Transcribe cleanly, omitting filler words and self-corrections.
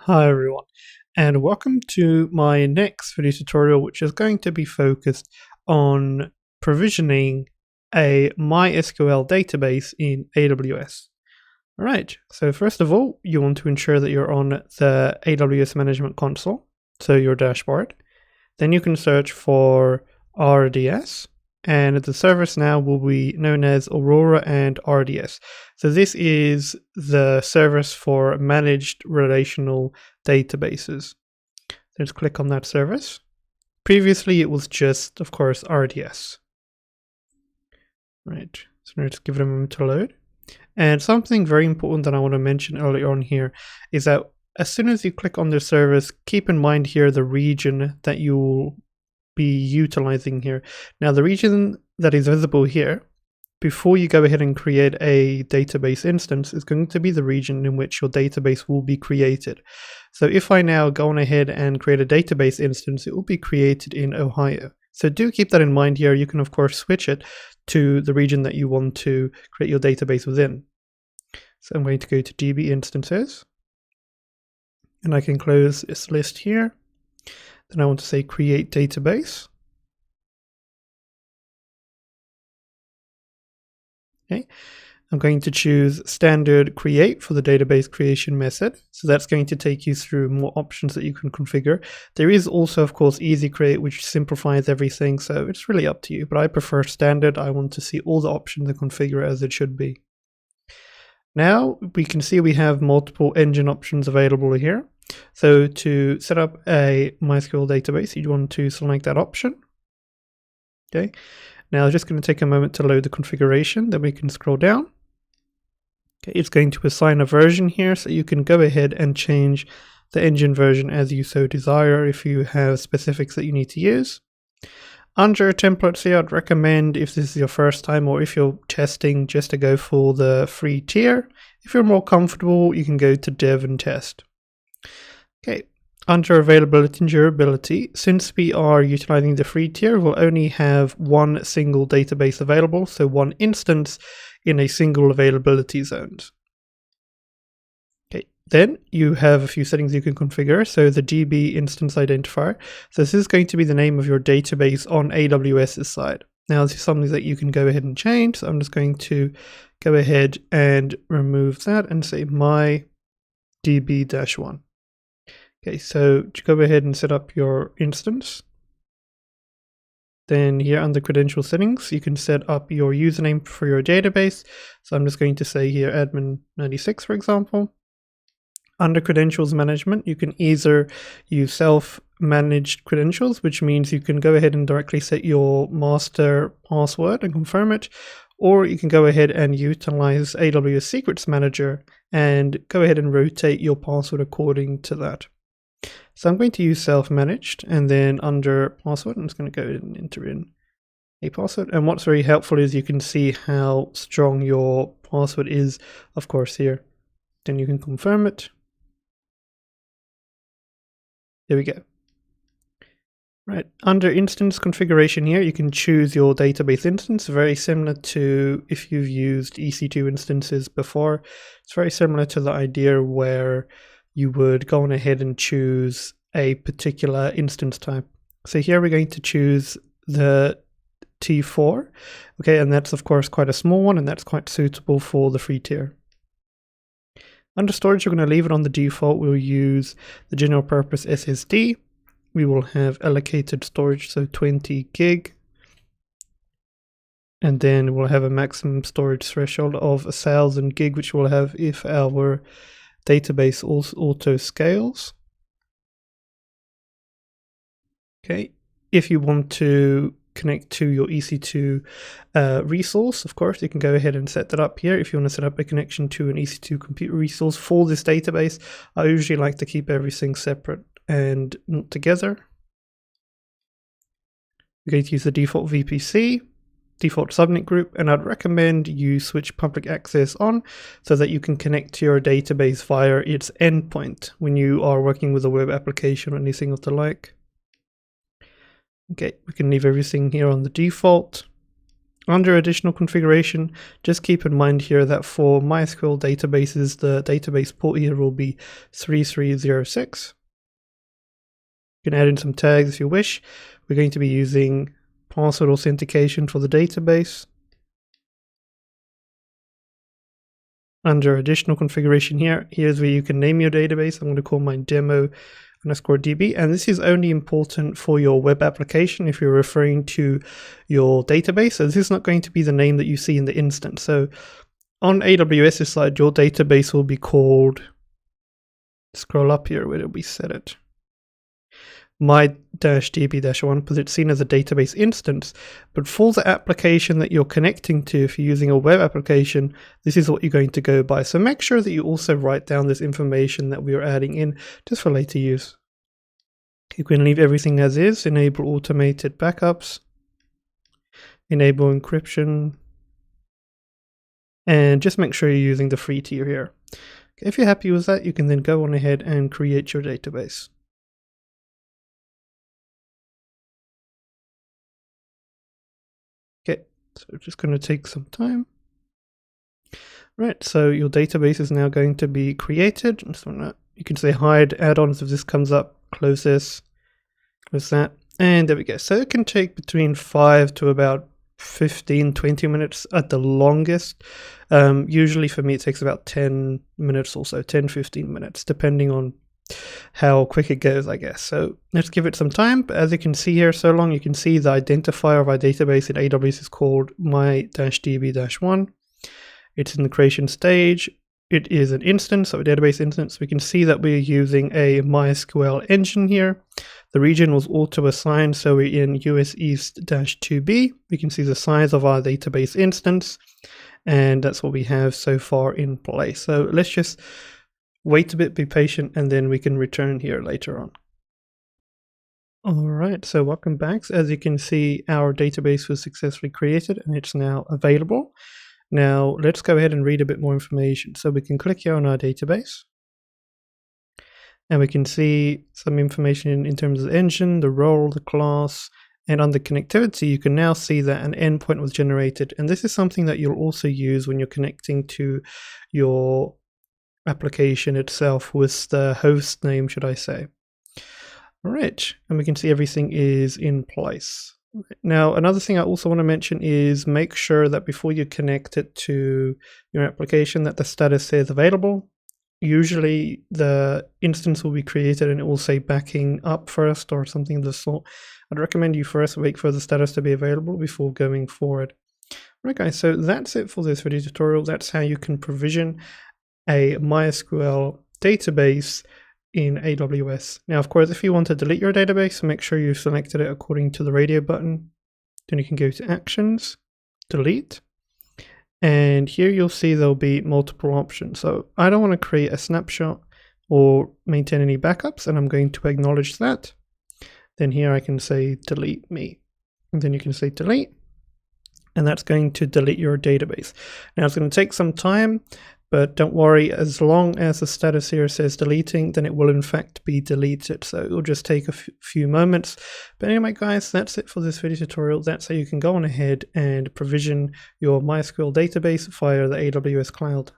Hi everyone, and welcome to my next video tutorial, which is going to be focused on provisioning a MySQL database in AWS. Alright, so first of all, you want to ensure that you're on the AWS Management Console, so your dashboard. Then you can search for RDS, and the service now will be known as Aurora and RDS. So this is the service for managed relational databases. Let's click on that service. Previously it was just, of course, RDS. Right, so let's give it a moment to load. And something very important that I want to mention earlier on here is that as soon as you click on the service, keep in mind here the region that you will be utilizing here. Now the region that is visible here, before you go ahead and create a database instance, is going to be the region in which your database will be created. So if I now go on ahead and create a database instance, it will be created in Ohio. So do keep that in mind here. You can of course switch it to the region that you want to create your database within. So I'm going to go to DB instances, and I can close this list here. Then I want to say create database. Okay, I'm going to choose standard create for the database creation method. So that's going to take you through more options that you can configure. There is also, of course, easy create, which simplifies everything. So it's really up to you, but I prefer standard. I want to see all the options and configure as it should be. Now we can see we have multiple engine options available here. So to set up a MySQL database, you want to select that option. Okay. Now it's just going to take a moment to load the configuration. Then we can scroll down. Okay, it's going to assign a version here, so you can go ahead and change the engine version as you so desire if you have specifics that you need to use. Under templates here, I'd recommend, if this is your first time or if you're testing, just to go for the free tier. If you're more comfortable, you can go to dev and test. Okay, under availability and durability, since we are utilizing the free tier, we'll only have one single database available, so one instance in a single availability zone. Okay, then you have a few settings you can configure. So the DB instance identifier. So this is going to be the name of your database on AWS's side. Now this is something that you can go ahead and change. So I'm just going to go ahead and remove that and say my DB-1. Okay, so to go ahead and set up your instance. Then here under credential settings, you can set up your username for your database. So I'm just going to say here admin96, for example. Under credentials management, you can either use self-managed credentials, which means you can go ahead and directly set your master password and confirm it, or you can go ahead and utilize AWS Secrets Manager and go ahead and rotate your password according to that. So I'm going to use self-managed, and then under password, I'm just going to go ahead and enter in a password. And what's very helpful is you can see how strong your password is, of course, here. Then you can confirm it. There we go. Right, under instance configuration here, you can choose your database instance, very similar to if you've used EC2 instances before. It's very similar to the idea where you would go on ahead and choose a particular instance type. So here we're going to choose the T4. Okay, and that's of course quite a small one, and that's quite suitable for the free tier. Under storage, we're going to leave it on the default. We'll use the general purpose SSD. We will have allocated storage, so 20 gig. And then we'll have a maximum storage threshold of 1000 gig, which we'll have if our database also auto scales. Okay, if you want to connect to your EC2 resource, of course, you can go ahead and set that up here. If you want to set up a connection to an EC2 compute resource for this database, I usually like to keep everything separate and not together. We're going to use the default VPC, default subnet group, and I'd recommend you switch public access on so that you can connect to your database via its endpoint when you are working with a web application or anything of the like. Okay, we can leave everything here on the default. Under additional configuration, just keep in mind here that for MySQL databases, the database port here will be 3306. You can add in some tags if you wish. We're going to be using password authentication for the database. Under additional configuration here's where you can name your database. I'm going to call mine demo_db, and this is only important for your web application if you're referring to your database. So this is not going to be the name that you see in the instance. So on AWS's side, your database will be called, scroll up here where it'll be set it, my-db-1, because it's seen as a database instance. But for the application that you're connecting to, if you're using a web application, this is what you're going to go by. So make sure that you also write down this information that we are adding in just for later use. You can leave everything as is, enable automated backups, enable encryption, and just make sure you're using the free tier here. Okay, if you're happy with that, you can then go on ahead and create your database. Okay, so it's just going to take some time. Right, so your database is now going to be created. You can say hide add-ons if this comes up, close this, close that, and there we go. So it can take between 5 to about 15-20 minutes at the longest. Usually for me it takes about 10 minutes or so, 10-15 minutes, depending on how quick it goes, I guess. So let's give it some time. But as you can see here, so long, you can see the identifier of our database in AWS is called my-db-1. It's in the creation stage. It is an instance, so a database instance. We can see that we're using a MySQL engine here. The region was auto-assigned, so we're in US East-2B. We can see the size of our database instance, and that's what we have so far in place. So let's just wait a bit, be patient, and then we can return here later on. All right, so welcome back. So as you can see, our database was successfully created and it's now available. Now let's go ahead and read a bit more information. So we can click here on our database and we can see some information in terms of the engine, the role, the class, and under connectivity, you can now see that an endpoint was generated. And this is something that you'll also use when you're connecting to your application itself with the host name, should I say. All right, and we can see everything is in place. Now, another thing I also want to mention is make sure that before you connect it to your application that the status says available. Usually the instance will be created and it will say backing up first or something of the sort. I'd recommend you first wait for the status to be available before going forward. Right guys, so that's it for this video tutorial. That's how you can provision a MySQL database in AWS. Now, of course, if you want to delete your database, make sure you've selected it according to the radio button. Then you can go to Actions, Delete, and here you'll see there'll be multiple options. So I don't want to create a snapshot or maintain any backups, and I'm going to acknowledge that. Then here I can say delete me, and then you can say delete, and that's going to delete your database. Now it's going to take some time, but don't worry, as long as the status here says deleting, then it will in fact be deleted. So it will just take a few moments. But anyway, guys, that's it for this video tutorial. That's how you can go on ahead and provision your MySQL database via the AWS cloud.